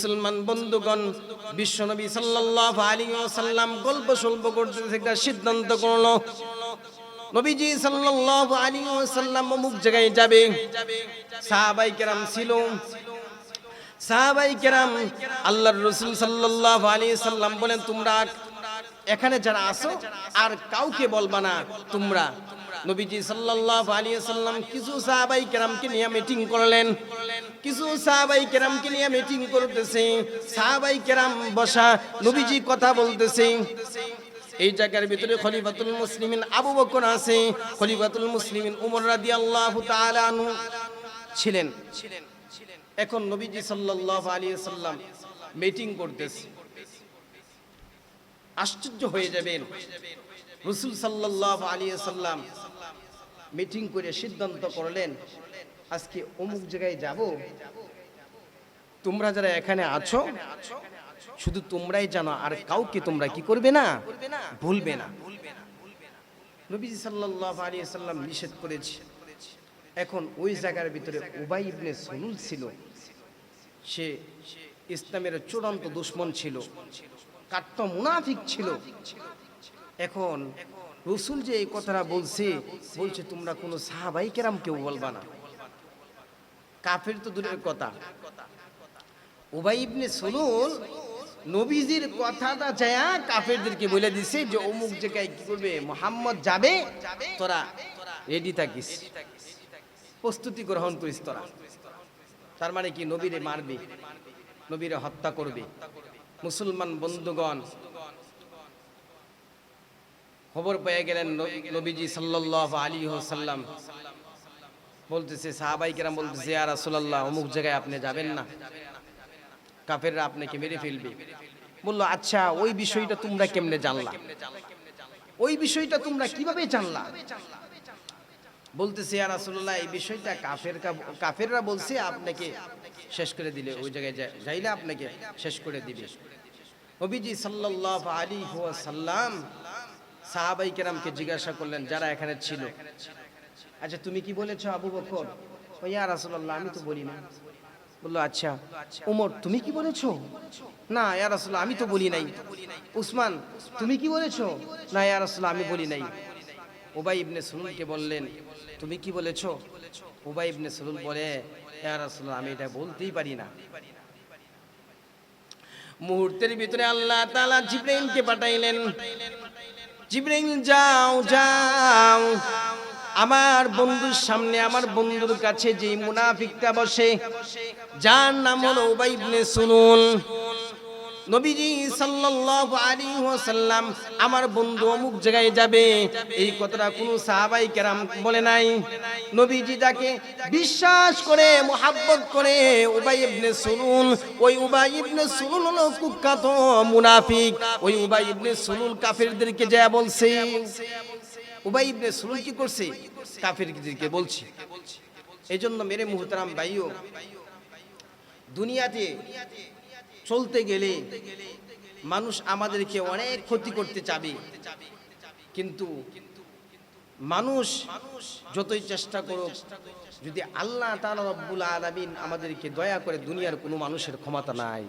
মুসলমান বন্ধুগণ, বিশ্বনবী সাল্লাল্লাহু আলাইহি ওয়াসাল্লাম গল্প সল্প করতে একটা সিদ্ধান্ত করলো। নবীজি সাল্লাল্লাহু আলাইহি ওয়াসাল্লাম অমুক জায়গায় যাবে। সাহাবায়ে কেরাম ছিল, সাহাবায়ে কেরাম আল্লাহর রাসূল সাল্লাল্লাহু আলাইহি ওয়াসাল্লাম বলেন, তোমরা এখানে যারা আছো আর কাউকে বলবা না। তোমরা নবীজি সাল্লাল্লাহু আলাইহি ওয়াসাল্লাম কিছু সাহাবায়ে কেরামকে নিয়ে মিটিং করলেন। কিছু সাহাবায়ে কেরামকে নিয়ে মিটিং করতেছে। সাহাবায়ে কেরাম বসা, নবীজি কথা বলতেছে। এই জায়গার ভিতরে খলিফাতুল মুসলিমিন আবু বকর আছে, খলিফাতুল মুসলিমিন উমর রাদিয়াল্লাহু তাআলা আনহু ছিলেন। এখন নবীজি সাল্লাল্লাহু আলাইহি ওয়াসাল্লাম মিটিং করতেছে। আশ্চর্য হয়ে যাবেন, রাসূল সাল্লাল্লাহু আলাইহি ওয়াসাল্লাম মিটিং করে সিদ্ধান্ত করলেন, আজকে অমুক জায়গায় যাব। তোমরা যারা এখানে আছো শুধু তোমরাই জানো, আর কাউকে তোমরা কি করবে না, ভুলবে না। নবীজি সাল্লাল্লাহু আলাইহি ওয়াসাল্লাম নিষেধ করেছে। এখন ওই জায়গার ভিতরে উবাই ইবনে সুলুল ছিল। সে ইসলামের চূড়ান্ত দুশমন ছিল, কাট্ট মুনাফিক ছিল। এখন রাসূল যে এই কথাটা বলছে তোমরা কোনো সাহাবায়ে কেরাম কেউ বলবা না। কাফের তো দূরের কথা, উবাই ইবনে সুলুল নবীজির কথাটা যায়া কাফেরদেরকে বলে দিছে যে অমুক জায়গায় কি করবে, মুহাম্মদ যাবে, তোরা রেডি থাকিস, প্রস্তুতি গ্রহণ করিস তোরা। তার মানে কি, নবীরে মারবে, নবীরে হত্যা করবে। মুসলমান বন্ধুগণ খবর পেয়ে গেলেন, নবীজি সাল্লাল্লাহু আলাইহি ওয়াসাল্লাম বলতেছে, সাহাবায়ে কেরাম বলতেছে, ইয়া রাসূলুল্লাহ অমুক জায়গায় আপনি যাবেন না, কাফেররা আপনাকে মেরে ফেলবে। বলল, আচ্ছা ওই বিষয়টা তোমরা কেমনে জানলা, ওই বিষয়টা তোমরা কিভাবে জানলা? বলতেছে, ইয়া রাসূলুল্লাহ এই বিষয়টা কাফেররা বলছে আপনাকে শেষ করে দিলে, ওই জায়গায় যাইলে আপনাকে শেষ করে দিবে। নবীজি সাল্লাল্লাহু আলাইহি ওয়াসাল্লাম সাহাবায়ে কেরামকে জিজ্ঞাসা করলেন, যারা এখানে ছিল, আচ্ছা তুমি কি বলেছো আবু বকর? ইয়া রাসূলুল্লাহ আমি তো বলি না। বলল, আচ্ছা ওমর তুমি কি বলেছো? না ইয়া রাসূলুল্লাহ আমি তো বলি নাই। উসমান তুমি কি বলেছো? না ইয়া রাসূলুল্লাহ আমি বলি নাই। উবাই ইবনে সুলুলকে বললেন, তুমি কি বলেছো? উবাই ইবনে সুলুল বলে, ইয়া রাসূলুল্লাহ আমি এটা বলতেই পারি না। মুহূর্তের ভিতরে আল্লাহ তাআলা জিবরাইলকে পাঠাইলেন। জিবরাইল যাও যাও, আমার বন্ধুর সামনে, আমার বন্ধুর কাছে যে মুনাফিকটা বসে, যার নাম হলো উবাই ইবনে সুলুল, নবীজি সাল্লাল্লাহু আলাইহি ওয়াসাল্লাম আমার বন্ধু অমুক জায়গায় যাবে, এই কথাটা কোনো সাহাবায়ে কেরাম বলে নাই। নবীজি তাকে বিশ্বাস করে, মুহাব্বত করে উবাই ইবনে সুলুল, ওই উবাই ইবনে সুলুল হলো কুখ্যাত মুনাফিক। ওই উবাই ইবনে সুলুল কাফেরদেরকে যা বলছে, উবাই ইবনে সুলুল কি করছে, কাফেরদেরকে বলছে। এজন্য মেরে মুহতারাম ভাইও, দুনিয়াতে চলতে গেলে মানুষ আমাদেরকে অনেক ক্ষতি করতে চাবে, কিন্তু মানুষ যতই চেষ্টা করুক, যদি আল্লাহ তাআলা রব্বুল আলামিন আমাদেরকে দয়া করে, দুনিয়ার কোনো মানুষের ক্ষমতা নাই।